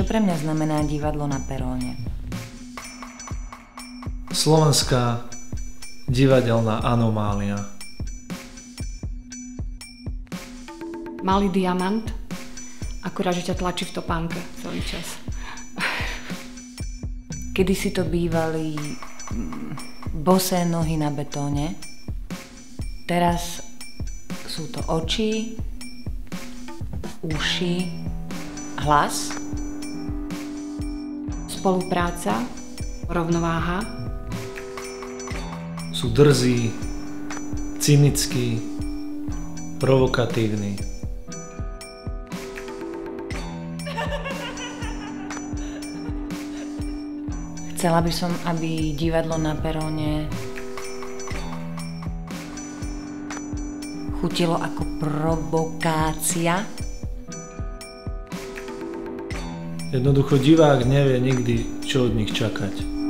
Čo pre mňa znamená divadlo na peróne? Slovenská divadelná anomália. Malý diamant, akurát, že ťa tlačí v topánke celý čas. Kedysi to bývali bosé nohy na betóne. Teraz sú to oči, uši, hlas. Spolupráca, rovnováha. Sú drzí, cynickí, provokatívni. Chcela by som, aby divadlo na peróne chutilo ako provokácia. Jednoducho divák nevie nikdy, čo od nich čakať.